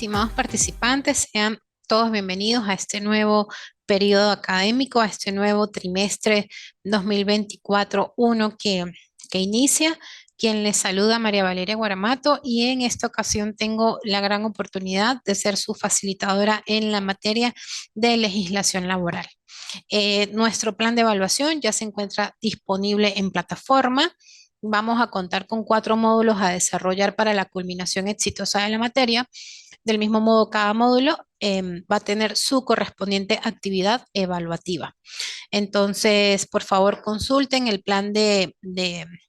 estimados participantes, sean todos bienvenidos a este nuevo periodo académico, a este nuevo trimestre 2024-1 que inicia. Quien les saluda, María Valeria Guaramato, y en esta ocasión tengo la gran oportunidad de ser su facilitadora en la materia de legislación laboral. Nuestro plan de evaluación ya se encuentra disponible en plataforma. Vamos a contar con 4 módulos a desarrollar para la culminación exitosa de la materia. Del mismo modo, cada módulo va a tener su correspondiente actividad evaluativa. Entonces, por favor, consulten el plan de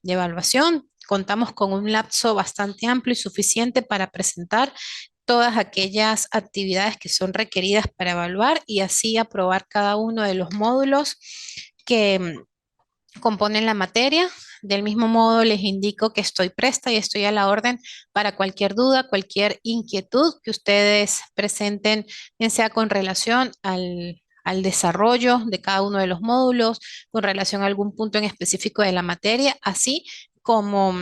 evaluación. Contamos con un lapso bastante amplio y suficiente para presentar todas aquellas actividades que son requeridas para evaluar y así aprobar cada uno de los módulos que componen la materia. Del mismo modo, les indico que estoy presta y estoy a la orden para cualquier duda, cualquier inquietud que ustedes presenten, bien sea con relación al desarrollo de cada uno de los módulos, con relación a algún punto en específico de la materia, así como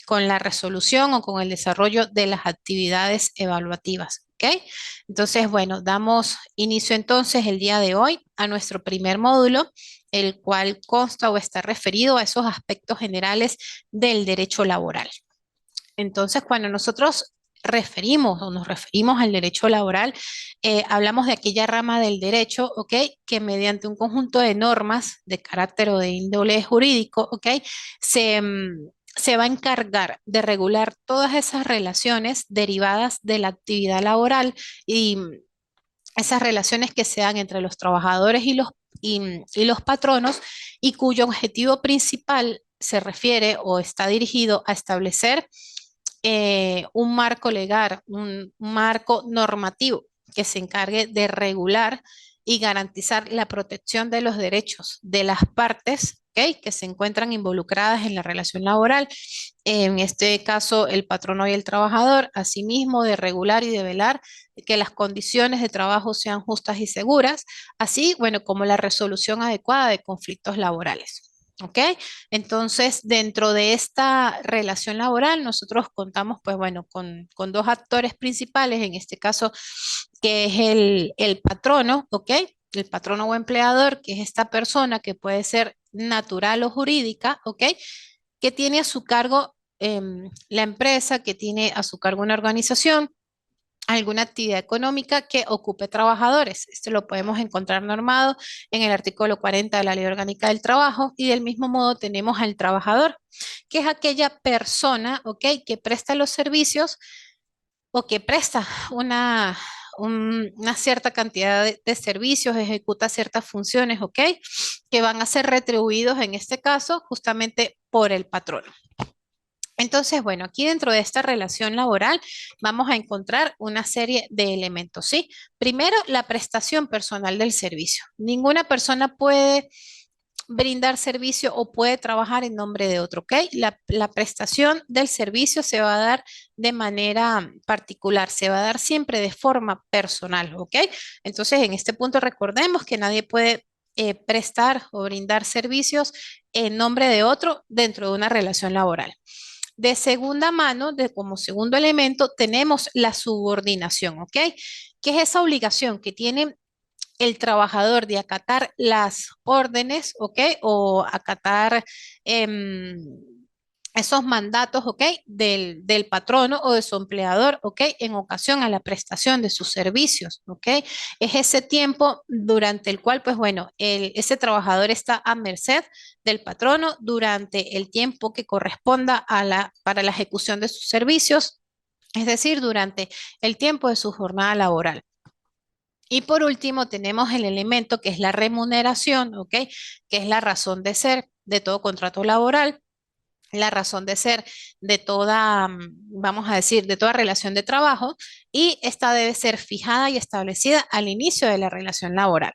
con la resolución o con el desarrollo de las actividades evaluativas. ¿Ok? Entonces, bueno, damos inicio entonces el día de hoy a nuestro primer módulo, el cual consta o está referido a esos aspectos generales del derecho laboral. Entonces, cuando nosotros referimos o nos referimos al derecho laboral, hablamos de aquella rama del derecho, ¿ok? Que mediante un conjunto de normas de carácter o de índole jurídico, ¿ok? Se, se va a encargar de regular todas esas relaciones derivadas de la actividad laboral y esas relaciones que se dan entre los trabajadores y los patronos y cuyo objetivo principal se refiere o está dirigido a establecer un marco legal, un marco normativo que se encargue de regular y garantizar la protección de los derechos de las partes, ¿okay?, que se encuentran involucradas en la relación laboral, en este caso el patrono y el trabajador, asimismo de regular y de velar que las condiciones de trabajo sean justas y seguras, así, bueno, como la resolución adecuada de conflictos laborales. ¿Ok? Entonces, dentro de esta relación laboral, nosotros contamos, pues bueno, con 2 actores principales, en este caso, que es el patrono, ¿ok? El patrono o empleador, que es esta persona que puede ser natural o jurídica, ¿ok? Que tiene a su cargo la empresa, que tiene a su cargo una organización, alguna actividad económica que ocupe trabajadores. Esto lo podemos encontrar normado en el artículo 40 de la Ley Orgánica del Trabajo y del mismo modo tenemos al trabajador, que es aquella persona, ¿ok?, que presta los servicios o que presta una cierta cantidad de servicios, ejecuta ciertas funciones, ¿ok?, que van a ser retribuidos en este caso justamente por el patrón. Entonces, bueno, aquí dentro de esta relación laboral vamos a encontrar una serie de elementos, ¿sí? Primero, la prestación personal del servicio. Ninguna persona puede brindar servicio o puede trabajar en nombre de otro, ¿ok? La prestación del servicio se va a dar de manera particular, se va a dar siempre de forma personal, ¿ok? Entonces, en este punto recordemos que nadie puede prestar o brindar servicios en nombre de otro dentro de una relación laboral. De segunda mano, como segundo elemento, tenemos la subordinación, ¿ok? Que es esa obligación que tiene el trabajador de acatar las órdenes, ¿ok? O acatar esos mandatos, ¿ok? Del patrono o de su empleador, ¿ok? En ocasión a la prestación de sus servicios, ¿ok? Es ese tiempo durante el cual, pues bueno, ese trabajador está a merced del patrono durante el tiempo que corresponda para la ejecución de sus servicios, es decir, durante el tiempo de su jornada laboral. Y por último, tenemos el elemento que es la remuneración, ¿ok? Que es la razón de ser de todo contrato laboral, la razón de ser de toda, vamos a decir, de toda relación de trabajo, y esta debe ser fijada y establecida al inicio de la relación laboral.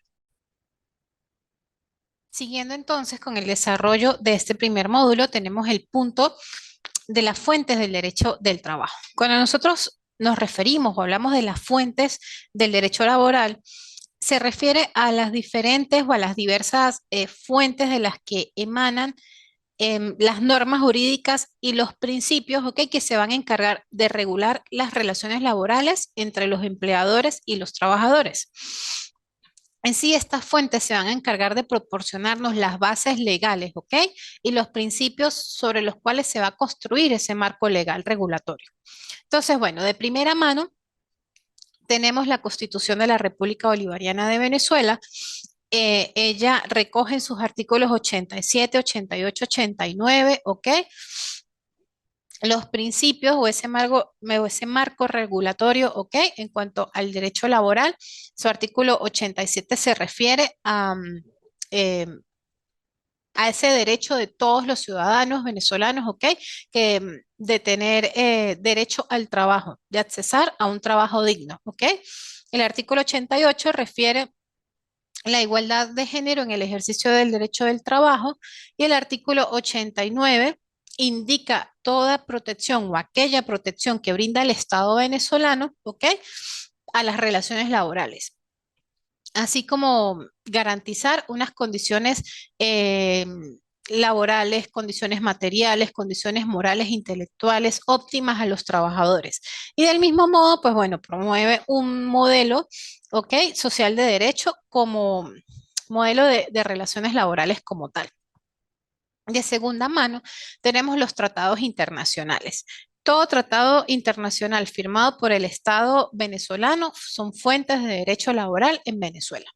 Siguiendo entonces con el desarrollo de este primer módulo, tenemos el punto de las fuentes del derecho del trabajo. Cuando nosotros nos referimos o hablamos de las fuentes del derecho laboral, se refiere a las diferentes o a las diversas fuentes de las que emanan las normas jurídicas y los principios, ¿ok? Que se van a encargar de regular las relaciones laborales entre los empleadores y los trabajadores. En sí, estas fuentes se van a encargar de proporcionarnos las bases legales, ¿ok? Y los principios sobre los cuales se va a construir ese marco legal regulatorio. Entonces, bueno, de primera mano tenemos la Constitución de la República Bolivariana de Venezuela. Ella recoge en sus artículos 87, 88, 89, ¿ok? Los principios o ese marco regulatorio, ¿ok? En cuanto al derecho laboral, su artículo 87 se refiere eh, a ese derecho de todos los ciudadanos venezolanos, ¿ok? De tener derecho al trabajo, de accesar a un trabajo digno, ¿ok? El artículo 88 refiere la igualdad de género en el ejercicio del derecho del trabajo y el artículo 89 indica toda protección o aquella protección que brinda el Estado venezolano, ¿ok? A las relaciones laborales, así como garantizar unas condiciones laborales, condiciones materiales, condiciones morales, intelectuales óptimas a los trabajadores. Y del mismo modo, pues bueno, promueve un modelo, ¿ok? Social de derecho como modelo de relaciones laborales como tal. De segunda mano, tenemos los tratados internacionales. Todo tratado internacional firmado por el Estado venezolano son fuentes de derecho laboral en Venezuela.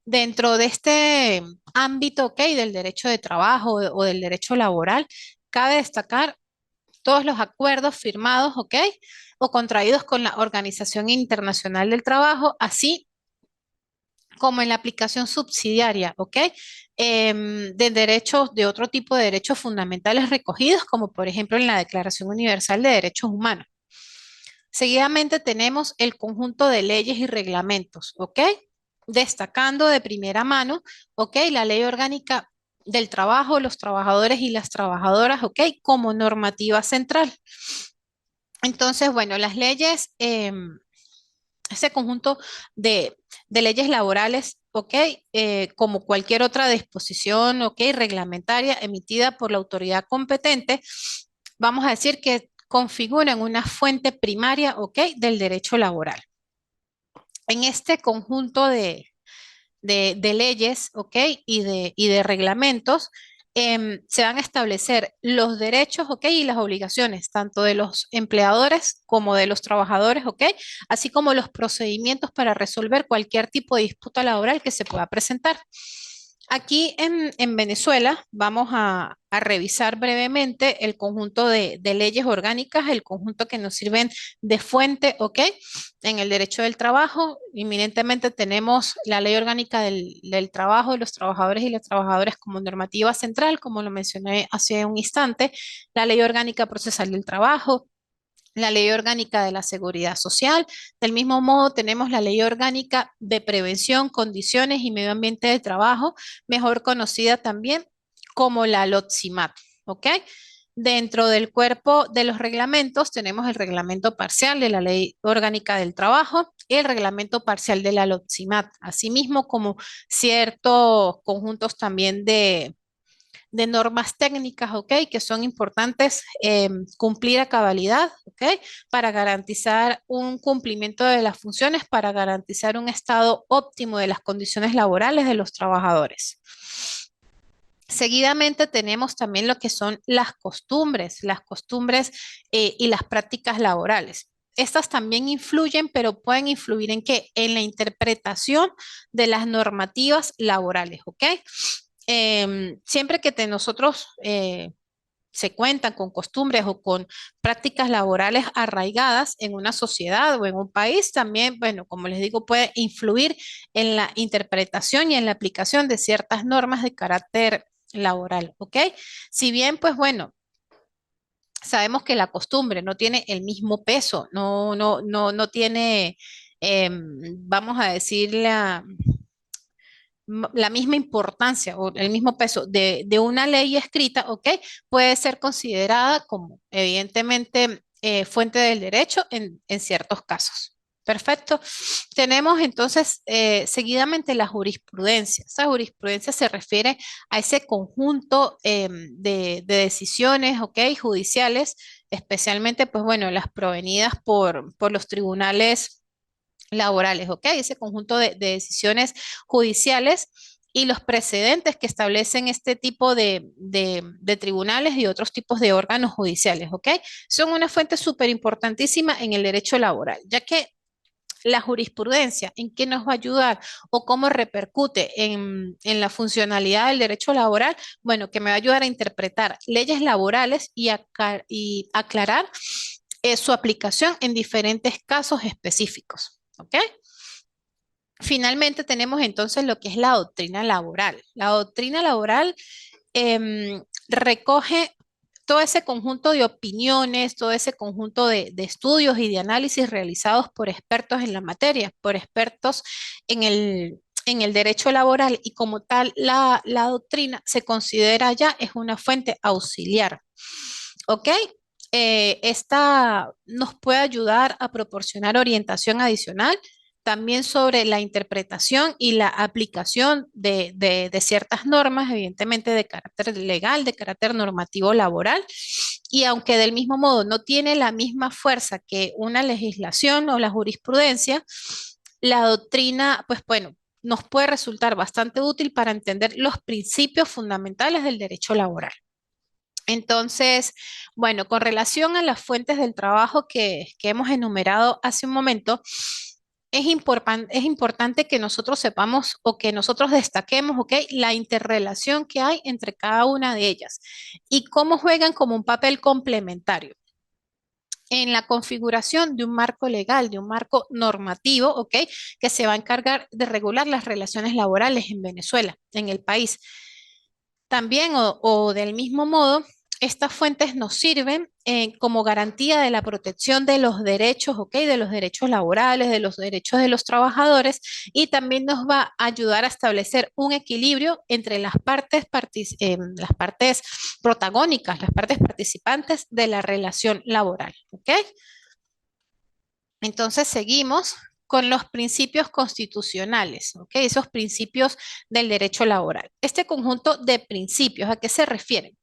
Dentro de este ámbito, ok, del derecho de trabajo o del derecho laboral, cabe destacar todos los acuerdos firmados, ok, o contraídos con la Organización Internacional del Trabajo, así como en la aplicación subsidiaria, ¿ok? De derechos, de otro tipo de derechos fundamentales recogidos, como por ejemplo en la Declaración Universal de Derechos Humanos. Seguidamente tenemos el conjunto de leyes y reglamentos, ¿ok? Destacando de primera mano, ¿ok? La ley orgánica del trabajo, los trabajadores y las trabajadoras, ¿ok? Como normativa central. Entonces, bueno, las leyes, ese conjunto de, de leyes laborales, ¿ok? Como cualquier otra disposición, ¿ok? Reglamentaria emitida por la autoridad competente, vamos a decir que configuran una fuente primaria, ¿ok? Del derecho laboral. En este conjunto de leyes, ¿ok? Y de reglamentos, se van a establecer los derechos, ¿ok? Y las obligaciones, tanto de los empleadores como de los trabajadores, ¿ok? Así como los procedimientos para resolver cualquier tipo de disputa laboral que se pueda presentar. Aquí en Venezuela vamos a revisar brevemente el conjunto de leyes orgánicas, el conjunto que nos sirven de fuente, ¿ok? En el derecho del trabajo, inminentemente tenemos la Ley Orgánica del Trabajo de los Trabajadores y las Trabajadoras como normativa central, como lo mencioné hace un instante, la Ley Orgánica Procesal del Trabajo, la Ley Orgánica de la Seguridad Social. Del mismo modo, tenemos la Ley Orgánica de Prevención, Condiciones y Medio Ambiente de Trabajo, mejor conocida también como la LOTCIMAT, ¿ok? Dentro del cuerpo de los reglamentos tenemos el reglamento parcial de la Ley Orgánica del Trabajo y el reglamento parcial de la LOTCIMAT, asimismo como ciertos conjuntos también de normas técnicas, ¿ok? Que son importantes cumplir a cabalidad, ¿ok? Para garantizar un cumplimiento de las funciones, para garantizar un estado óptimo de las condiciones laborales de los trabajadores. Seguidamente tenemos también lo que son las costumbres y las prácticas laborales. Estas también influyen, pero pueden influir ¿en qué? En la interpretación de las normativas laborales, ¿ok? Siempre que nosotros se cuentan con costumbres o con prácticas laborales arraigadas en una sociedad o en un país, también, bueno, como les digo, puede influir en la interpretación y en la aplicación de ciertas normas de carácter laboral, ¿ok? Si bien, pues bueno, sabemos que la costumbre no tiene el mismo peso, no tiene, vamos a decir, la misma importancia o el mismo peso de una ley escrita, ¿ok? Puede ser considerada como, evidentemente, fuente del derecho en ciertos casos. Perfecto. Tenemos entonces seguidamente la jurisprudencia. Esa jurisprudencia se refiere a ese conjunto de decisiones, ¿ok? Judiciales, especialmente, pues bueno, las provenidas por los tribunales laborales, ¿ok? Ese conjunto de decisiones judiciales y los precedentes que establecen este tipo de tribunales y otros tipos de órganos judiciales, ¿ok? Son una fuente súper importantísima en el derecho laboral, ya que la jurisprudencia, en qué nos va a ayudar o cómo repercute en la funcionalidad del derecho laboral, bueno, que me va a ayudar a interpretar leyes laborales y aclarar su aplicación en diferentes casos específicos. ¿Ok? Finalmente tenemos entonces lo que es la doctrina laboral. La doctrina laboral recoge todo ese conjunto de opiniones, todo ese conjunto de estudios y de análisis realizados por expertos en la materia, por expertos en el derecho laboral y como tal la doctrina se considera ya es una fuente auxiliar. ¿Ok? Esta nos puede ayudar a proporcionar orientación adicional también sobre la interpretación y la aplicación de ciertas normas, evidentemente de carácter legal, de carácter normativo laboral, y aunque del mismo modo no tiene la misma fuerza que una legislación o la jurisprudencia, la doctrina, pues bueno, nos puede resultar bastante útil para entender los principios fundamentales del derecho laboral. Entonces, bueno, con relación a las fuentes del trabajo que hemos enumerado hace un momento, es importante que nosotros sepamos o que nosotros destaquemos, ¿ok? La interrelación que hay entre cada una de ellas y cómo juegan como un papel complementario en la configuración de un marco legal, de un marco normativo, ¿ok? Que se va a encargar de regular las relaciones laborales en Venezuela, en el país. También o del mismo modo, estas fuentes nos sirven como garantía de la protección de los derechos, ¿ok? De los derechos laborales, de los derechos de los trabajadores y también nos va a ayudar a establecer un equilibrio entre las partes protagónicas, las partes participantes de la relación laboral, ¿ok? Entonces seguimos con los principios constitucionales, ¿ok? Esos principios del derecho laboral. Este conjunto de principios, ¿a qué se refieren?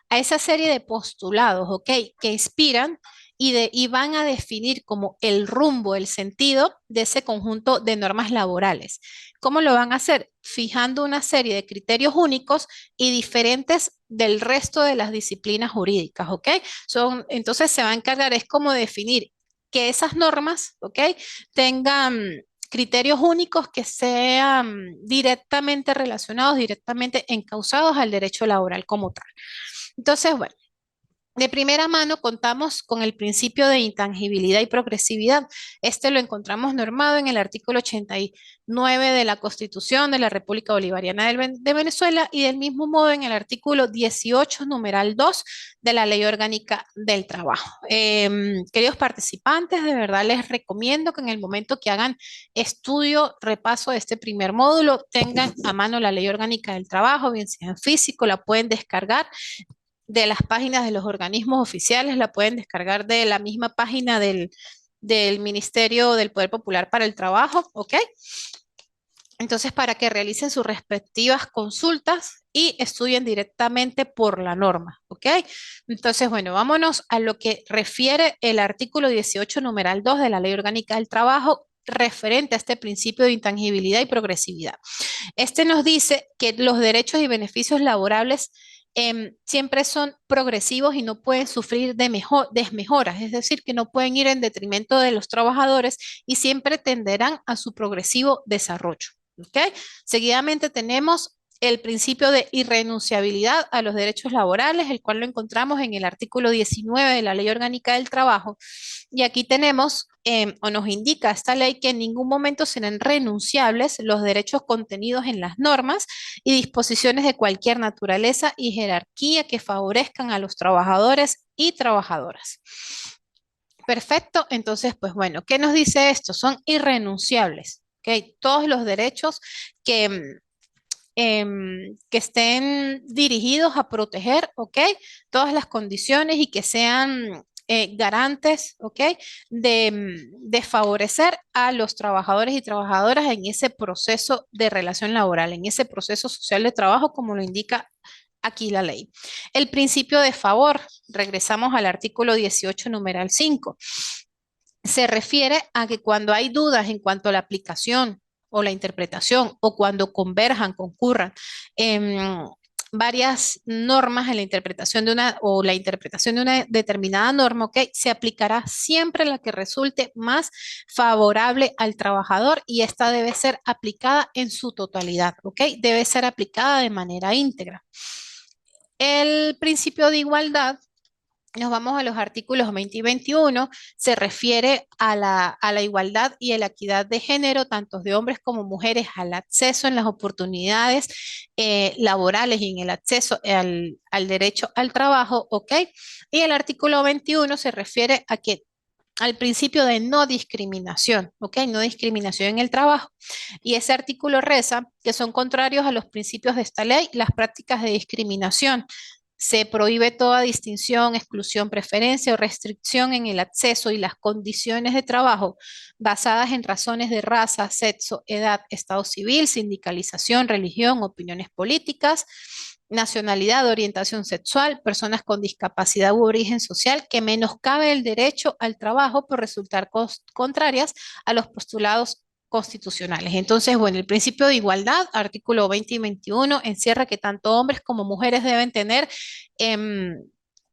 A esa serie de postulados, ¿ok? Que inspiran y van a definir como el rumbo, el sentido de ese conjunto de normas laborales. ¿Cómo lo van a hacer? Fijando una serie de criterios únicos y diferentes del resto de las disciplinas jurídicas, ¿ok? Entonces se va a encargar, es como definir que esas normas, ¿ok? Tengan criterios únicos que sean directamente relacionados, directamente encausados al derecho laboral como tal. Entonces, bueno, de primera mano contamos con el principio de intangibilidad y progresividad. Este lo encontramos normado en el artículo 89 de la Constitución de la República Bolivariana de Venezuela y del mismo modo en el artículo 18, numeral 2 de la Ley Orgánica del Trabajo. Queridos participantes, de verdad les recomiendo que en el momento que hagan estudio, repaso de este primer módulo, tengan a mano la Ley Orgánica del Trabajo, bien sea en físico, la pueden descargar de las páginas de los organismos oficiales, la pueden descargar de la misma página del Ministerio del Poder Popular para el Trabajo, ¿ok? Entonces, para que realicen sus respectivas consultas y estudien directamente por la norma, ¿ok? Entonces, bueno, vámonos a lo que refiere el artículo 18, numeral 2 de la Ley Orgánica del Trabajo referente a este principio de intangibilidad y progresividad. Este nos dice que los derechos y beneficios laborables siempre son progresivos y no pueden sufrir de desmejoras, es decir, que no pueden ir en detrimento de los trabajadores y siempre tenderán a su progresivo desarrollo. ¿Okay? Seguidamente tenemos el principio de irrenunciabilidad a los derechos laborales, el cual lo encontramos en el artículo 19 de la Ley Orgánica del Trabajo. Y aquí tenemos, o nos indica esta ley, que en ningún momento serán renunciables los derechos contenidos en las normas y disposiciones de cualquier naturaleza y jerarquía que favorezcan a los trabajadores y trabajadoras. Perfecto, entonces, pues bueno, ¿qué nos dice esto? Son irrenunciables, ¿ok? Todos los derechos que, que estén dirigidos a proteger, ¿ok? Todas las condiciones y que sean garantes, ¿ok? De favorecer a los trabajadores y trabajadoras en ese proceso de relación laboral, en ese proceso social de trabajo, como lo indica aquí la ley. El principio de favor, regresamos al artículo 18, numeral 5, se refiere a que cuando hay dudas en cuanto a la aplicación o la interpretación o cuando converjan, concurran varias normas en la interpretación de una o la interpretación de una determinada norma, ¿ok? Se aplicará siempre la que resulte más favorable al trabajador y esta debe ser aplicada en su totalidad, ¿ok? Debe ser aplicada de manera íntegra. El principio de igualdad, nos vamos a los artículos 20 y 21, se refiere a la igualdad y a la equidad de género, tanto de hombres como mujeres, al acceso en las oportunidades laborales y en el acceso al derecho al trabajo, ¿ok? Y el artículo 21 se refiere a que al principio de no discriminación, ¿ok? No discriminación en el trabajo. Y ese artículo reza que son contrarios a los principios de esta ley las prácticas de discriminación. Se prohíbe toda distinción, exclusión, preferencia o restricción en el acceso y las condiciones de trabajo basadas en razones de raza, sexo, edad, estado civil, sindicalización, religión, opiniones políticas, nacionalidad, orientación sexual, personas con discapacidad u origen social que menoscabe el derecho al trabajo por resultar contrarias a los postulados constitucionales. Entonces, bueno, el principio de igualdad, artículo 20 y 21, encierra que tanto hombres como mujeres deben tener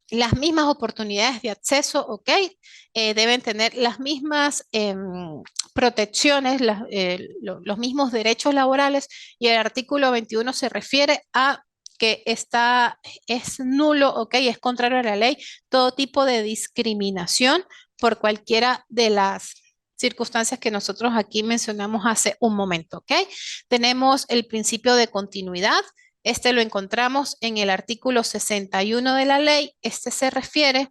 las mismas oportunidades de acceso, ¿ok? Deben tener las mismas protecciones, los mismos derechos laborales y el artículo 21 se refiere a que es nulo, ¿ok? Es contrario a la ley todo tipo de discriminación por cualquiera de las circunstancias que nosotros aquí mencionamos hace un momento, ¿ok? Tenemos el principio de continuidad. Este lo encontramos en el artículo 61 de la ley. Este se refiere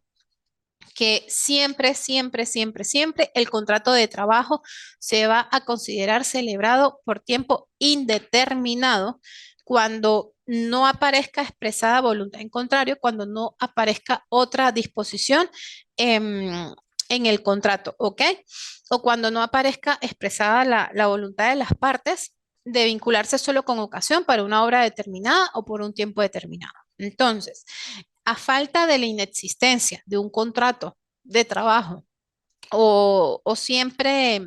que siempre, siempre, siempre, siempre el contrato de trabajo se va a considerar celebrado por tiempo indeterminado cuando no aparezca expresada voluntad en contrario, cuando no aparezca otra disposición en el contrato, ¿ok? O cuando no aparezca expresada la voluntad de las partes de vincularse solo con ocasión para una obra determinada o por un tiempo determinado. Entonces, a falta de la inexistencia de un contrato de trabajo o siempre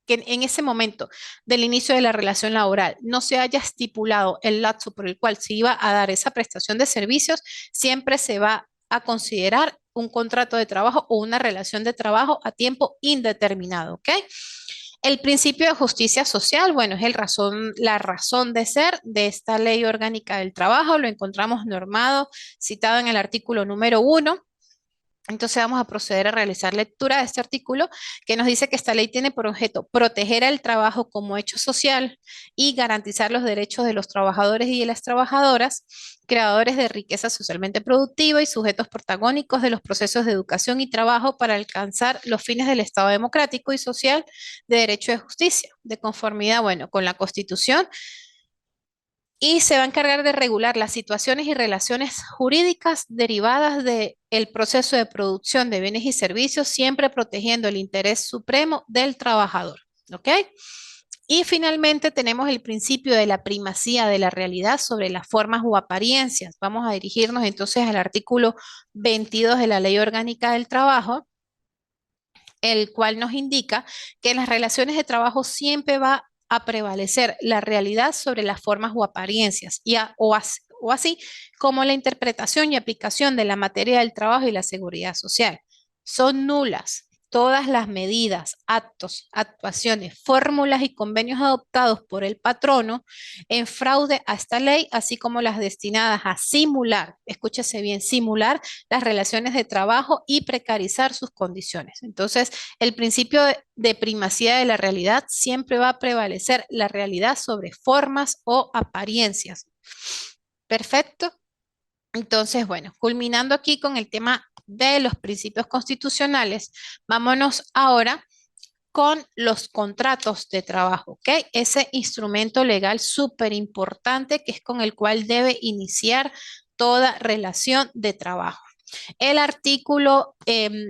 que en ese momento del inicio de la relación laboral no se haya estipulado el lapso por el cual se iba a dar esa prestación de servicios, siempre se va a considerar un contrato de trabajo o una relación de trabajo a tiempo indeterminado, ¿ok? El principio de justicia social, bueno, es la razón de ser de esta ley orgánica del trabajo, lo encontramos normado, citado en el artículo número 1. Entonces vamos a proceder a realizar lectura de este artículo que nos dice que esta ley tiene por objeto proteger el trabajo como hecho social y garantizar los derechos de los trabajadores y de las trabajadoras, creadores de riqueza socialmente productiva y sujetos protagónicos de los procesos de educación y trabajo para alcanzar los fines del Estado democrático y social de derecho y justicia, de conformidad, bueno, con la Constitución y se va a encargar de regular las situaciones y relaciones jurídicas derivadas del proceso de producción de bienes y servicios, siempre protegiendo el interés supremo del trabajador. ¿Ok? Y finalmente tenemos el principio de la primacía de la realidad sobre las formas o apariencias. Vamos a dirigirnos entonces al artículo 22 de la Ley Orgánica del Trabajo, el cual nos indica que en las relaciones de trabajo siempre va a prevalecer la realidad sobre las formas o apariencias, o así como la interpretación y aplicación de la materia del trabajo y la seguridad social. Son nulas todas las medidas, actos, actuaciones, fórmulas y convenios adoptados por el patrono en fraude a esta ley, así como las destinadas a simular, escúchese bien, simular las relaciones de trabajo y precarizar sus condiciones. Entonces, el principio de primacía de la realidad siempre va a prevalecer la realidad sobre formas o apariencias. Perfecto. Entonces, bueno, culminando aquí con el tema de los principios constitucionales, vámonos ahora con los contratos de trabajo, ¿ok? Ese instrumento legal súper importante que es con el cual debe iniciar toda relación de trabajo. El artículo,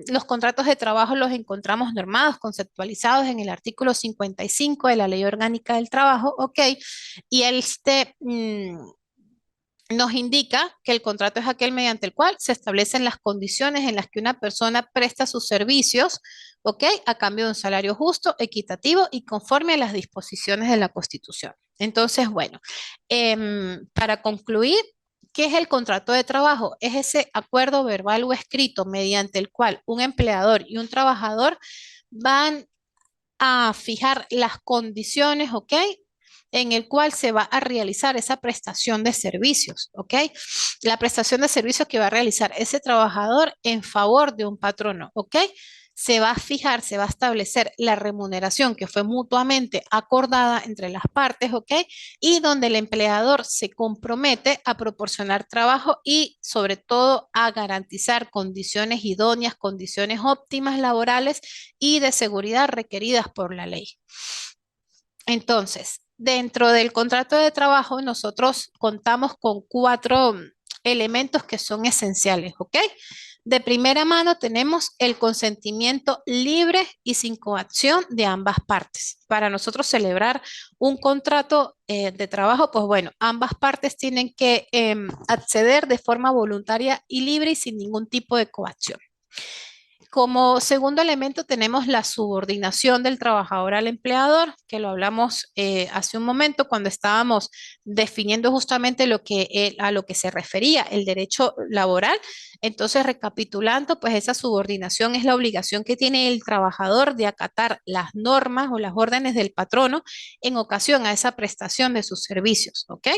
los contratos de trabajo los encontramos normados, conceptualizados en el artículo 55 de la Ley Orgánica del Trabajo, ¿ok? Y nos indica que el contrato es aquel mediante el cual se establecen las condiciones en las que una persona presta sus servicios, ¿ok? A cambio de un salario justo, equitativo y conforme a las disposiciones de la Constitución. Entonces, bueno, para concluir, ¿qué es el contrato de trabajo? Es ese acuerdo verbal o escrito mediante el cual un empleador y un trabajador van a fijar las condiciones, ¿ok? En el cual se va a realizar esa prestación de servicios, ¿ok? La prestación de servicios que va a realizar ese trabajador en favor de un patrono, ¿ok? Se va a fijar, se va a establecer la remuneración que fue mutuamente acordada entre las partes, ¿ok? Y donde el empleador se compromete a proporcionar trabajo y sobre todo a garantizar condiciones idóneas, condiciones óptimas laborales y de seguridad requeridas por la ley. Entonces, dentro del contrato de trabajo, nosotros contamos con cuatro elementos que son esenciales, ¿ok? De primera mano tenemos el consentimiento libre y sin coacción de ambas partes. Para nosotros celebrar un contrato de trabajo, pues bueno, ambas partes tienen que acceder de forma voluntaria y libre y sin ningún tipo de coacción. Como segundo elemento tenemos la subordinación del trabajador al empleador, que lo hablamos hace un momento cuando estábamos definiendo justamente a lo que se refería el derecho laboral. Entonces, recapitulando, pues esa subordinación es la obligación que tiene el trabajador de acatar las normas o las órdenes del patrono en ocasión a esa prestación de sus servicios, ¿ok?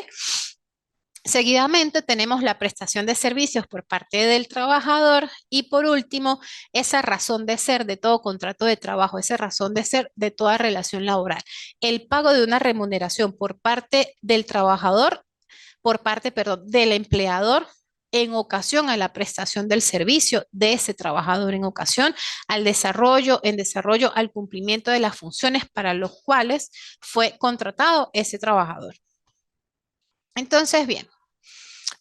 Seguidamente tenemos la prestación de servicios por parte del trabajador y por último, esa razón de ser de todo contrato de trabajo, esa razón de ser de toda relación laboral, el pago de una remuneración por parte del trabajador, por parte, perdón, del empleador en ocasión a la prestación del servicio de ese trabajador, en ocasión al desarrollo, en desarrollo al cumplimiento de las funciones para los cuales fue contratado ese trabajador. Entonces, bien.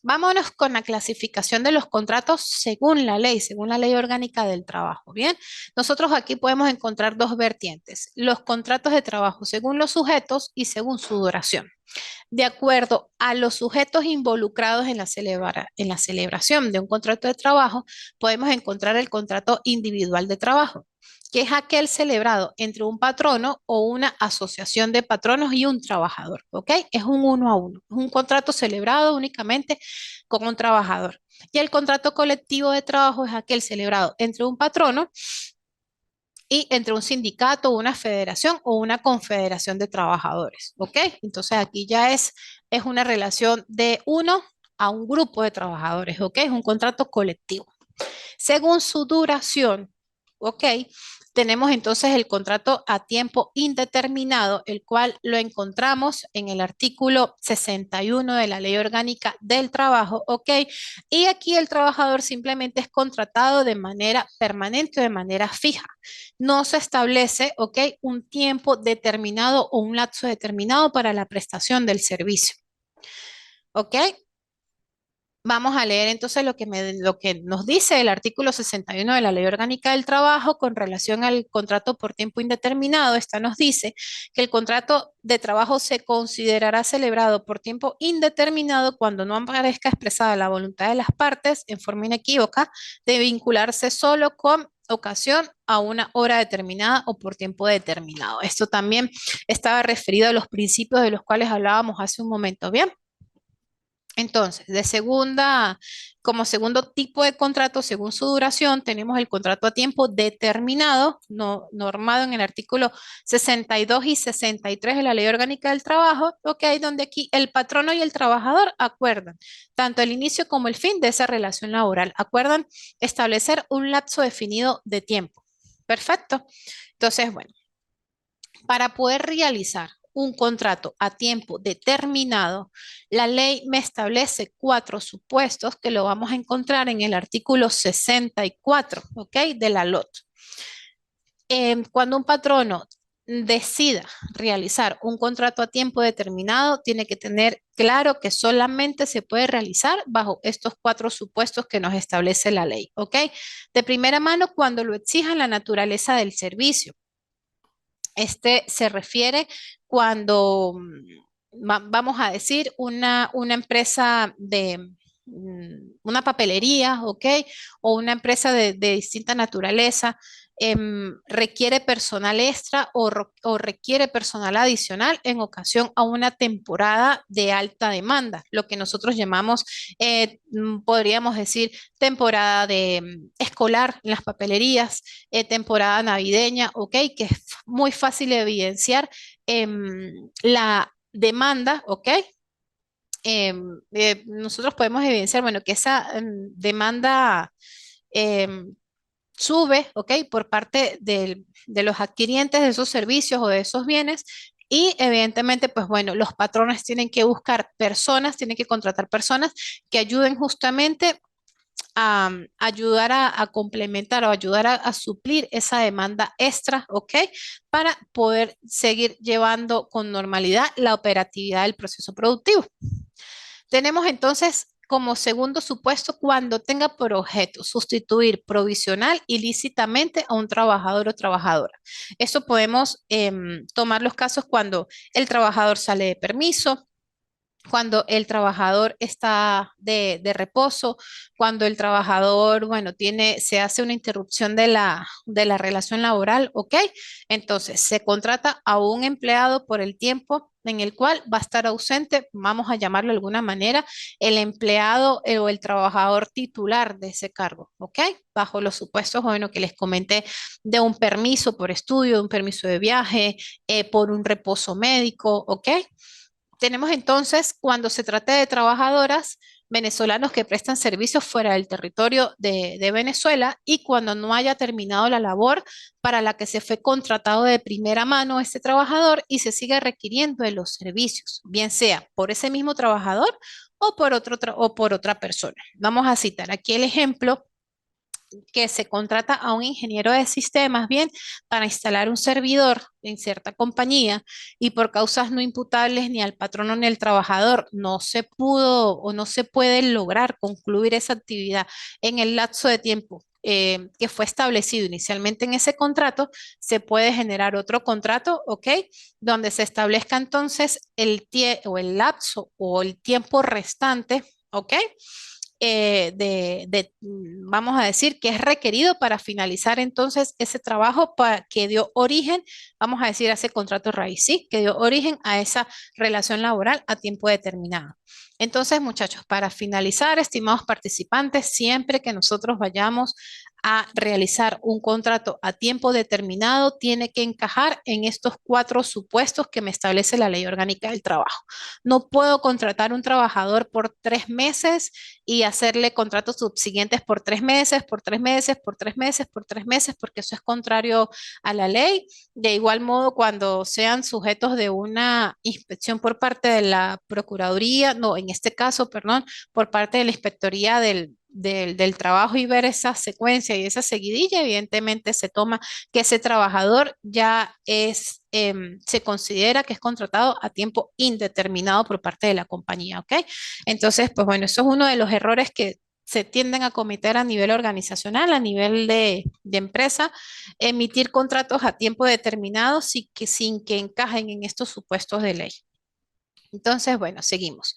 Vámonos con la clasificación de los contratos según la ley orgánica del trabajo. Bien, nosotros aquí podemos encontrar dos vertientes, los contratos de trabajo según los sujetos y según su duración. De acuerdo a los sujetos involucrados en en la celebración de un contrato de trabajo, podemos encontrar el contrato individual de trabajo, que es aquel celebrado entre un patrono o una asociación de patronos y un trabajador, ¿ok? Es un uno a uno, es un contrato celebrado únicamente con un trabajador. Y el contrato colectivo de trabajo es aquel celebrado entre un patrono y entre un sindicato, una federación o una confederación de trabajadores, ¿ok? Entonces aquí ya es una relación de uno a un grupo de trabajadores, ¿ok? Es un contrato colectivo. Según su duración, ¿ok? Tenemos entonces el contrato a tiempo indeterminado, el cual lo encontramos en el artículo 61 de la Ley Orgánica del Trabajo, ¿ok? Y aquí el trabajador simplemente es contratado de manera permanente, de manera fija. No se establece, ¿ok? Un tiempo determinado o un lapso determinado para la prestación del servicio, ¿ok? Vamos a leer entonces lo que nos dice el artículo 61 de la Ley Orgánica del Trabajo con relación al contrato por tiempo indeterminado. Esta nos dice que el contrato de trabajo se considerará celebrado por tiempo indeterminado cuando no aparezca expresada la voluntad de las partes en forma inequívoca de vincularse solo con ocasión a una hora determinada o por tiempo determinado. Esto también estaba referido a los principios de los cuales hablábamos hace un momento. Bien. Entonces, como segundo tipo de contrato, según su duración, tenemos el contrato a tiempo determinado, normado en el artículo 62 y 63 de la Ley Orgánica del Trabajo, ok, donde aquí el patrono y el trabajador acuerdan tanto el inicio como el fin de esa relación laboral, acuerdan establecer un lapso definido de tiempo. Perfecto. Entonces, bueno. Para poder realizar un contrato a tiempo determinado, la ley me establece cuatro supuestos que lo vamos a encontrar en el artículo 64, ¿ok? De la LOT. Cuando un patrono decida realizar un contrato a tiempo determinado, tiene que tener claro que solamente se puede realizar bajo estos cuatro supuestos que nos establece la ley, ¿ok? De primera mano, cuando lo exija la naturaleza del servicio. Este se refiere cuando, vamos a decir, una empresa de una papelería, ¿ok? O una empresa de distinta naturaleza requiere personal extra o requiere personal adicional en ocasión a una temporada de alta demanda, lo que nosotros llamamos, podríamos decir, temporada de escolar en las papelerías, temporada navideña, ¿ok? Que es muy fácil de evidenciar la demanda, ¿ok? Nosotros podemos evidenciar, bueno, que esa demanda em, sube, ¿ok? Por parte de los adquirientes de esos servicios o de esos bienes. Y evidentemente, pues bueno, los patrones tienen que buscar personas, tienen que contratar personas que ayuden justamente a ayudar a complementar o ayudar a suplir esa demanda extra, ¿ok? Para poder seguir llevando con normalidad la operatividad del proceso productivo. Tenemos entonces como segundo supuesto cuando tenga por objeto sustituir provisional ilícitamente a un trabajador o trabajadora. Esto podemos tomar los casos cuando el trabajador sale de permiso, cuando el trabajador está de reposo, cuando el trabajador, bueno, se hace una interrupción de la relación laboral, ¿ok? Entonces, se contrata a un empleado por el tiempo en el cual va a estar ausente, vamos a llamarlo de alguna manera, el empleado o el trabajador titular de ese cargo, ¿ok? Bajo los supuestos, bueno, que les comenté de un permiso por estudio, de un permiso de viaje, por un reposo médico, ¿ok? Tenemos entonces, cuando se trata de trabajadoras venezolanos que prestan servicios fuera del territorio de Venezuela y cuando no haya terminado la labor para la que se fue contratado de primera mano este trabajador y se sigue requiriendo de los servicios, bien sea por ese mismo trabajador o o por otra persona. Vamos a citar aquí el ejemplo que se contrata a un ingeniero de sistemas, bien, para instalar un servidor en cierta compañía y por causas no imputables ni al patrono ni al trabajador no se pudo o no se puede lograr concluir esa actividad en el lapso de tiempo que fue establecido inicialmente en ese contrato, se puede generar otro contrato, ¿ok? Donde se establezca entonces o el lapso o el tiempo restante, ¿ok? Vamos a decir, que es requerido para finalizar entonces ese trabajo que dio origen, vamos a decir, a ese contrato raíz, ¿sí? Que dio origen a esa relación laboral a tiempo determinado. Entonces, muchachos, para finalizar, estimados participantes, siempre que nosotros vayamos a realizar un contrato a tiempo determinado, tiene que encajar en estos cuatro supuestos que me establece la Ley Orgánica del Trabajo. No puedo contratar un trabajador por 3 meses y hacerle contratos subsiguientes por 3 meses, por 3 meses, por 3 meses, por 3 meses, porque eso es contrario a la ley. De igual modo, cuando sean sujetos de una inspección por parte de la Procuraduría, no, en este caso, perdón, por parte de la Inspectoría del trabajo y ver esa secuencia y esa seguidilla, evidentemente se toma que ese trabajador ya se considera que es contratado a tiempo indeterminado por parte de la compañía, ¿ok? Entonces, pues bueno, eso es uno de los errores que se tienden a cometer a nivel organizacional, a nivel de empresa, emitir contratos a tiempo determinado sin que encajen en estos supuestos de ley. Entonces, bueno, seguimos.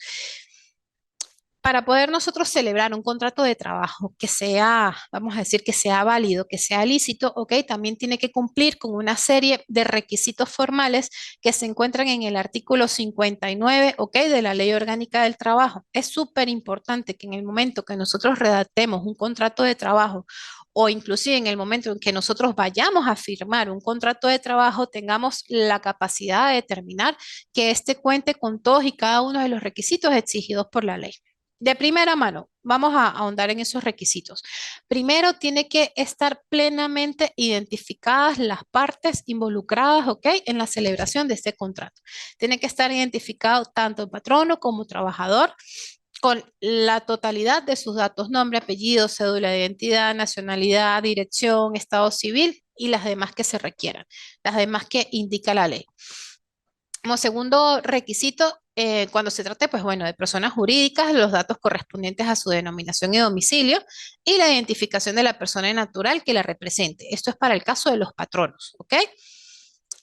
Para poder nosotros celebrar un contrato de trabajo que sea, vamos a decir, que sea válido, que sea lícito, ¿ok? También tiene que cumplir con una serie de requisitos formales que se encuentran en el artículo 59, ¿ok? De la Ley Orgánica del Trabajo. Es súper importante que en el momento que nosotros redactemos un contrato de trabajo o inclusive en el momento en que nosotros vayamos a firmar un contrato de trabajo, tengamos la capacidad de determinar que éste cuente con todos y cada uno de los requisitos exigidos por la ley. De primera mano, vamos a ahondar en esos requisitos. Primero, tiene que estar plenamente identificadas las partes involucradas, ¿ok? En la celebración de este contrato. Tiene que estar identificado tanto el patrono como trabajador con la totalidad de sus datos, nombre, apellido, cédula de identidad, nacionalidad, dirección, estado civil y las demás que se requieran, las demás que indica la ley. Como segundo requisito, cuando se trate, pues bueno, de personas jurídicas, los datos correspondientes a su denominación y domicilio y la identificación de la persona natural que la represente. Esto es para el caso de los patronos, ¿ok?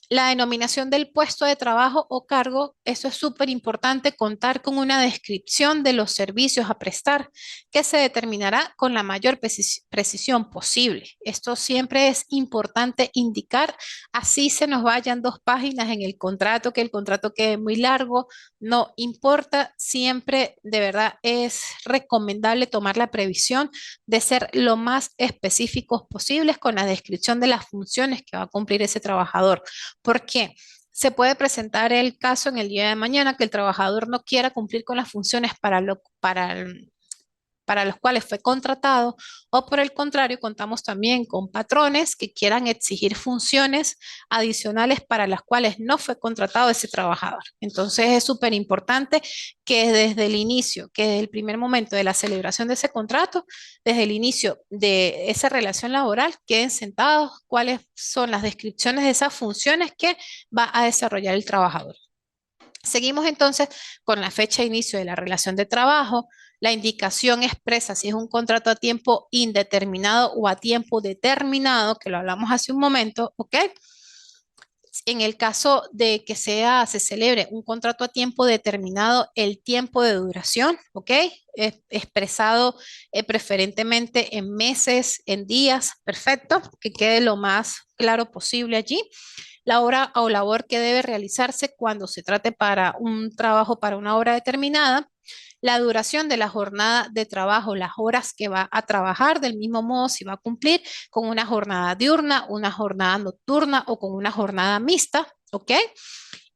La denominación del puesto de trabajo o cargo, eso es súper importante, contar con una descripción de los servicios a prestar que se determinará con la mayor precisión posible. Esto siempre es importante indicar, así se nos vayan 2 páginas en el contrato, que el contrato quede muy largo, no importa, siempre de verdad es recomendable tomar la previsión de ser lo más específicos posibles con la descripción de las funciones que va a cumplir ese trabajador. ¿Por qué? Se puede presentar el caso en el día de mañana que el trabajador no quiera cumplir con las funciones para los cuales fue contratado, o por el contrario, contamos también con patrones que quieran exigir funciones adicionales para las cuales no fue contratado ese trabajador. Entonces es súper importante que desde el inicio, que desde el primer momento de la celebración de ese contrato, desde el inicio de esa relación laboral, queden sentados cuáles son las descripciones de esas funciones que va a desarrollar el trabajador. Seguimos entonces con la fecha de inicio de la relación de trabajo, la indicación expresa si es un contrato a tiempo indeterminado o a tiempo determinado, que lo hablamos hace un momento, ¿ok? En el caso de que se celebre un contrato a tiempo determinado, el tiempo de duración, ¿ok? Expresado preferentemente en meses, en días, perfecto, que quede lo más claro posible allí. La hora o labor que debe realizarse cuando se trate para un trabajo para una hora determinada, la duración de la jornada de trabajo, las horas que va a trabajar, del mismo modo si va a cumplir con una jornada diurna, una jornada nocturna o con una jornada mixta, ¿ok?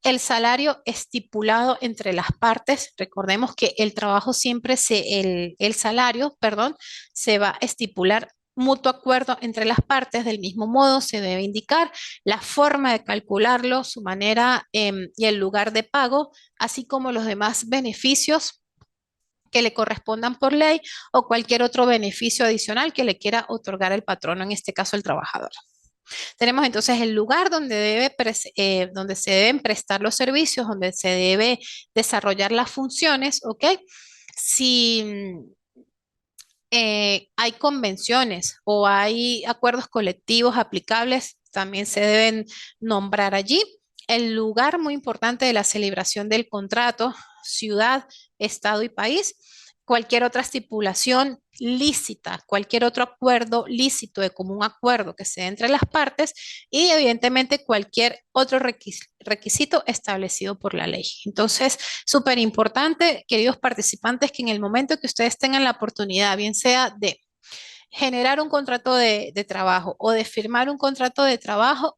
El salario estipulado entre las partes, recordemos que el trabajo siempre el salario, perdón, se va a estipular mutuo acuerdo entre las partes, del mismo modo se debe indicar la forma de calcularlo, su manera y el lugar de pago, así como los demás beneficios que le correspondan por ley o cualquier otro beneficio adicional que le quiera otorgar el patrono, en este caso el trabajador. Tenemos entonces el lugar donde se deben prestar los servicios, donde se debe desarrollar las funciones, ¿ok? Si hay convenciones o hay acuerdos colectivos aplicables, también se deben nombrar allí. El lugar muy importante de la celebración del contrato, ciudad, estado y país. Cualquier otra estipulación lícita, cualquier otro acuerdo lícito de común acuerdo que se dé entre las partes y evidentemente cualquier otro requisito establecido por la ley. Entonces, súper importante, queridos participantes, que en el momento que ustedes tengan la oportunidad, bien sea de generar un contrato de trabajo o de firmar un contrato de trabajo,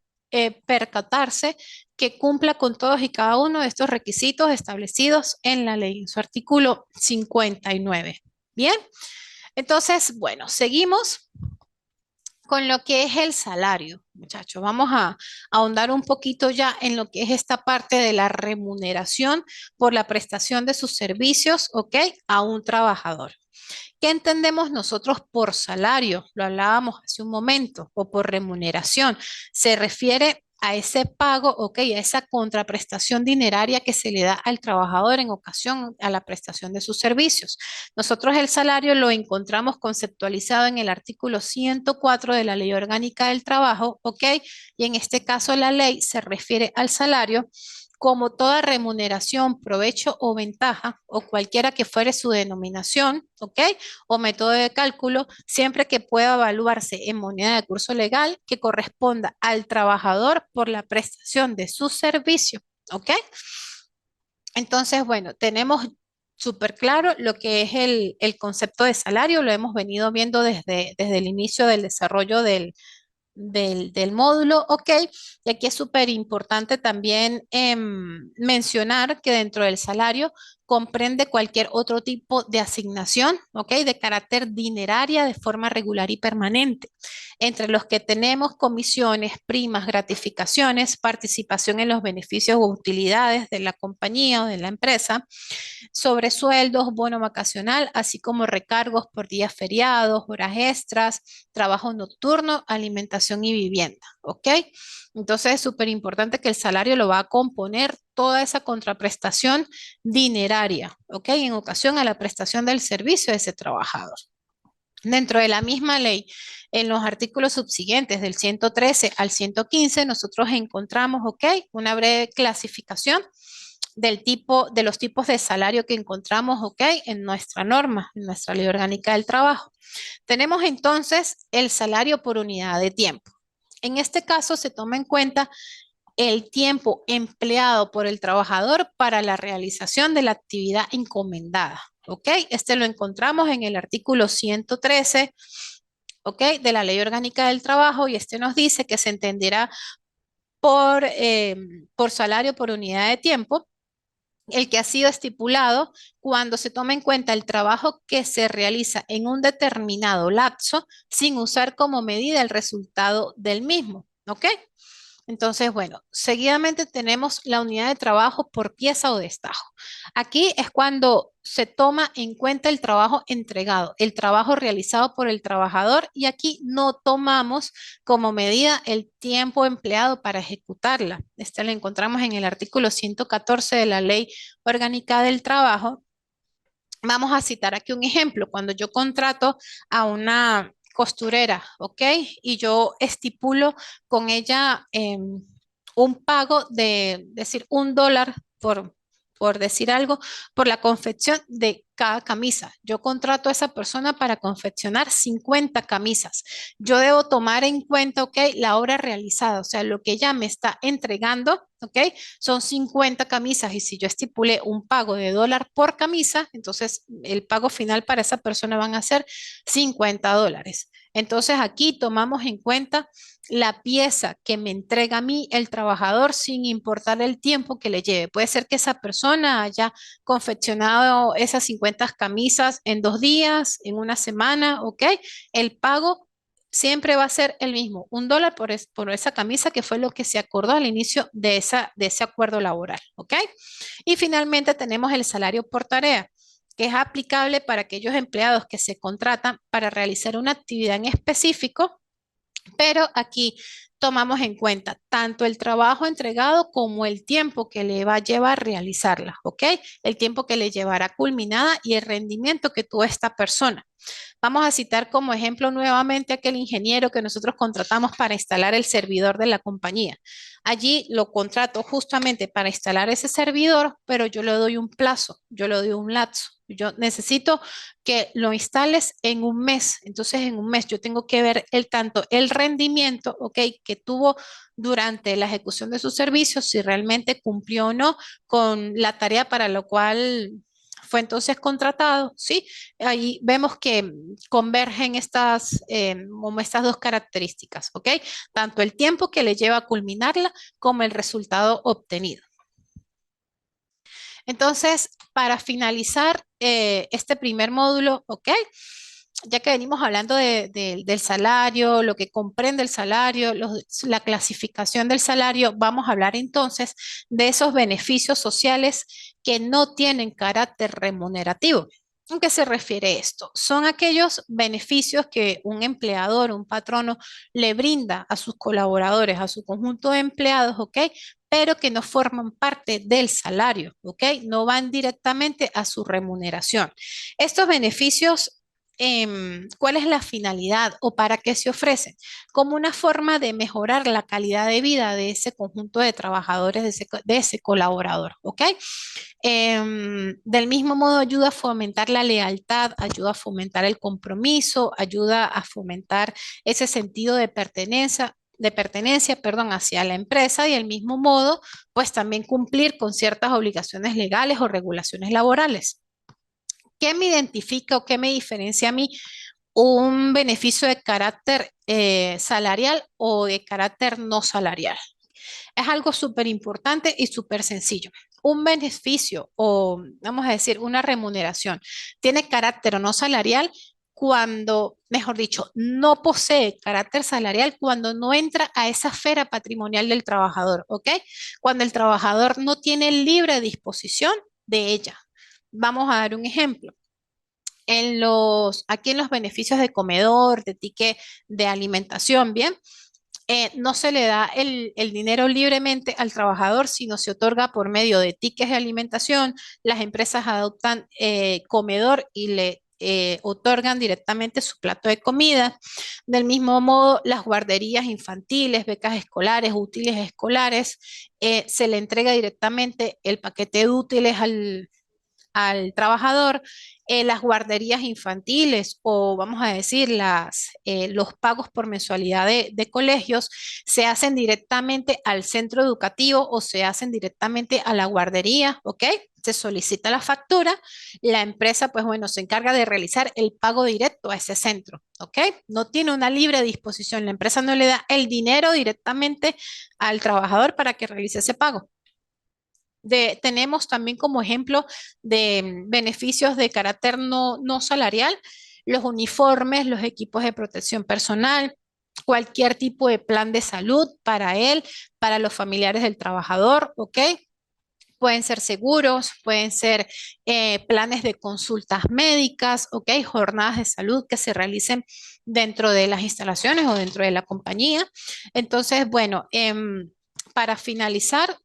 percatarse que cumpla con todos y cada uno de estos requisitos establecidos en la ley, en su artículo 59. Bien, entonces, bueno, seguimos con lo que es el salario, muchachos. Vamos a ahondar un poquito ya en lo que es esta parte de la remuneración por la prestación de sus servicios, ¿ok? A un trabajador. ¿Qué entendemos nosotros por salario? Lo hablábamos hace un momento, o por remuneración. Se refiere a ese pago, ok, a esa contraprestación dineraria que se le da al trabajador en ocasión a la prestación de sus servicios. Nosotros el salario lo encontramos conceptualizado en el artículo 104 de la Ley Orgánica del Trabajo, ok, y en este caso la ley se refiere al salario como toda remuneración, provecho o ventaja, o cualquiera que fuere su denominación, ¿ok? O método de cálculo, siempre que pueda evaluarse en moneda de curso legal que corresponda al trabajador por la prestación de su servicio, ¿ok? Entonces, bueno, tenemos súper claro lo que es el concepto de salario, lo hemos venido viendo desde el inicio del desarrollo del módulo, ok. Y aquí es súper importante también mencionar que dentro del salario comprende cualquier otro tipo de asignación, ok, de carácter dineraria de forma regular y permanente, entre los que tenemos comisiones, primas, gratificaciones, participación en los beneficios o utilidades de la compañía o de la empresa, sobresueldos, bono vacacional, así como recargos por días feriados, horas extras, trabajo nocturno, alimentación y vivienda. ¿ok? Entonces es súper importante que el salario lo va a componer toda esa contraprestación dineraria, ¿ok? En ocasión a la prestación del servicio de ese trabajador. Dentro de la misma ley, en los artículos subsiguientes del 113 al 115, nosotros encontramos, ¿ok? Una breve clasificación del tipo, de los tipos de salario que encontramos, ¿ok? En nuestra norma, en nuestra ley orgánica del trabajo. Tenemos entonces el salario por unidad de tiempo. En este caso se toma en cuenta el tiempo empleado por el trabajador para la realización de la actividad encomendada. ¿Ok? Este lo encontramos en el artículo 113, ¿ok? De la Ley Orgánica del Trabajo y este nos dice que se entenderá por salario por unidad de tiempo el que ha sido estipulado cuando se toma en cuenta el trabajo que se realiza en un determinado lapso sin usar como medida el resultado del mismo. ¿Ok? Entonces, bueno, seguidamente tenemos la unidad de trabajo por pieza o destajo. Aquí es cuando se toma en cuenta el trabajo entregado, el trabajo realizado por el trabajador y aquí no tomamos como medida el tiempo empleado para ejecutarla. Esta la encontramos en el artículo 114 de la Ley Orgánica del Trabajo. Vamos a citar aquí un ejemplo. Cuando yo contrato a una costurera, ¿ok? Y yo estipulo con ella un pago de, decir, $1 por decir algo, por la confección de cada camisa. Yo contrato a esa persona para confeccionar 50 camisas. Yo debo tomar en cuenta, ¿ok? La obra realizada, o sea, lo que ella me está entregando, ¿ok? Son 50 camisas y si yo estipulé un pago de $1 por camisa, entonces el pago final para esa persona van a ser $50. Entonces aquí tomamos en cuenta la pieza que me entrega a mí el trabajador sin importar el tiempo que le lleve. Puede ser que esa persona haya confeccionado esas 50 camisas en 2 días, en una semana, ¿ok? El pago siempre va a ser el mismo, $1 por esa camisa que fue lo que se acordó al inicio de ese acuerdo laboral, ¿ok? Y finalmente tenemos el salario por tarea, que es aplicable para aquellos empleados que se contratan para realizar una actividad en específico, pero aquí tomamos en cuenta tanto el trabajo entregado como el tiempo que le va a llevar realizarla, ¿ok? El tiempo que le llevará culminada y el rendimiento que tuvo esta persona. Vamos a citar como ejemplo nuevamente aquel ingeniero que nosotros contratamos para instalar el servidor de la compañía. Allí lo contrato justamente para instalar ese servidor, pero yo le doy un plazo, yo le doy un lapso. Yo necesito que lo instales en un mes. Entonces, en un mes yo tengo que ver tanto el rendimiento, ¿ok? Que tuvo durante la ejecución de sus servicios, si realmente cumplió o no con la tarea para la cual fue entonces contratado, ¿sí? Ahí vemos que convergen como estas dos características, ¿ok? Tanto el tiempo que le lleva a culminarla como el resultado obtenido. Entonces, para finalizar este primer módulo, ¿ok? Ya que venimos hablando del salario, lo que comprende el salario, la clasificación del salario, vamos a hablar entonces de esos beneficios sociales que no tienen carácter remunerativo. ¿A qué se refiere esto? Son aquellos beneficios que un empleador, un patrono, le brinda a sus colaboradores, a su conjunto de empleados, ¿ok? Pero que no forman parte del salario, ¿ok? No van directamente a su remuneración. Estos beneficios, ¿cuál es la finalidad o para qué se ofrecen? Como una forma de mejorar la calidad de vida de ese conjunto de trabajadores, de ese colaborador, ¿ok? Del mismo modo, ayuda a fomentar la lealtad, ayuda a fomentar el compromiso, ayuda a fomentar ese sentido de pertenencia, perdón, hacia la empresa y del mismo modo, pues también cumplir con ciertas obligaciones legales o regulaciones laborales. ¿Qué me identifica o qué me diferencia a mí un beneficio de carácter salarial o de carácter no salarial? Es algo súper importante y súper sencillo. Un beneficio o, vamos a decir, una remuneración tiene carácter o no salarial cuando, mejor dicho, no posee carácter salarial cuando no entra a esa esfera patrimonial del trabajador, ¿ok? Cuando el trabajador no tiene libre disposición de ella. Vamos a dar un ejemplo. Aquí en los beneficios de comedor, de ticket de alimentación, bien, No se le da el dinero libremente al trabajador, sino se otorga por medio de tickets de alimentación. Las empresas adoptan comedor y le otorgan directamente su plato de comida. Del mismo modo, las guarderías infantiles, becas escolares, útiles escolares, se le entrega directamente el paquete de útiles al trabajador. Las guarderías infantiles o vamos a decir los pagos por mensualidad de colegios se hacen directamente al centro educativo o se hacen directamente a la guardería, ¿ok? Se solicita la factura, la empresa pues bueno se encarga de realizar el pago directo a ese centro, ¿ok? No tiene una libre disposición, la empresa no le da el dinero directamente al trabajador para que realice ese pago. Tenemos también como ejemplo de beneficios de carácter no salarial, los uniformes, los equipos de protección personal, cualquier tipo de plan de salud para él, para los familiares del trabajador, ¿ok? Pueden ser seguros, pueden ser planes de consultas médicas, ¿ok? Jornadas de salud que se realicen dentro de las instalaciones o dentro de la compañía. Entonces, bueno, para finalizar,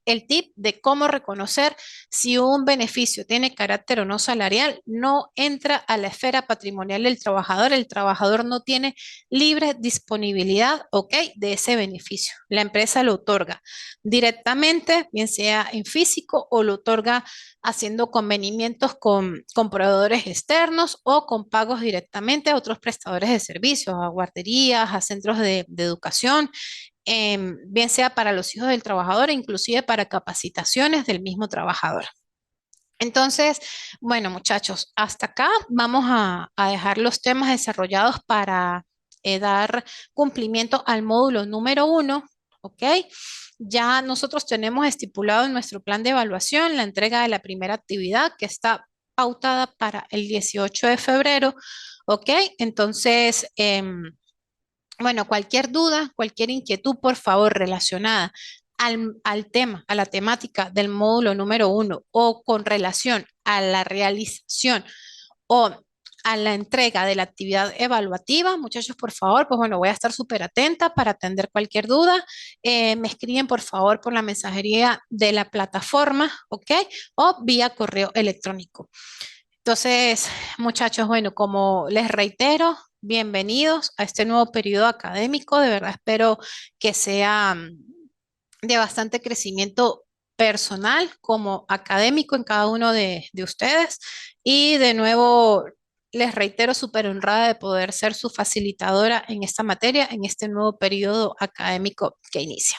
el tip de cómo reconocer si un beneficio tiene carácter o no salarial no entra a la esfera patrimonial del trabajador. El trabajador no tiene libre disponibilidad, ¿ok? De ese beneficio. La empresa lo otorga directamente, bien sea en físico o lo otorga haciendo convenimientos con proveedores externos o con pagos directamente a otros prestadores de servicios, a guarderías, a centros de educación, bien sea para los hijos del trabajador e inclusive para capacitaciones del mismo trabajador. Entonces, bueno, muchachos, hasta acá vamos a dejar los temas desarrollados para dar cumplimiento al módulo número 1, ¿ok? Ya nosotros tenemos estipulado en nuestro plan de evaluación la entrega de la primera actividad que está pautada para el 18 de febrero, ¿ok? Entonces, bueno, cualquier duda, cualquier inquietud, por favor, relacionada al tema, a la temática del módulo número 1 o con relación a la realización o a la entrega de la actividad evaluativa, muchachos, por favor, pues bueno, voy a estar súper atenta para atender cualquier duda. Me escriben, por favor, por la mensajería de la plataforma, ¿ok? O vía correo electrónico. Entonces, muchachos, bueno, como les reitero, bienvenidos a este nuevo periodo académico. De verdad espero que sea de bastante crecimiento personal como académico en cada uno de ustedes. Y de nuevo, les reitero, súper honrada de poder ser su facilitadora en esta materia, en este nuevo periodo académico que inicia.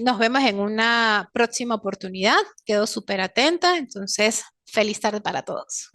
Nos vemos en una próxima oportunidad. Quedo súper atenta. Entonces, feliz tarde para todos.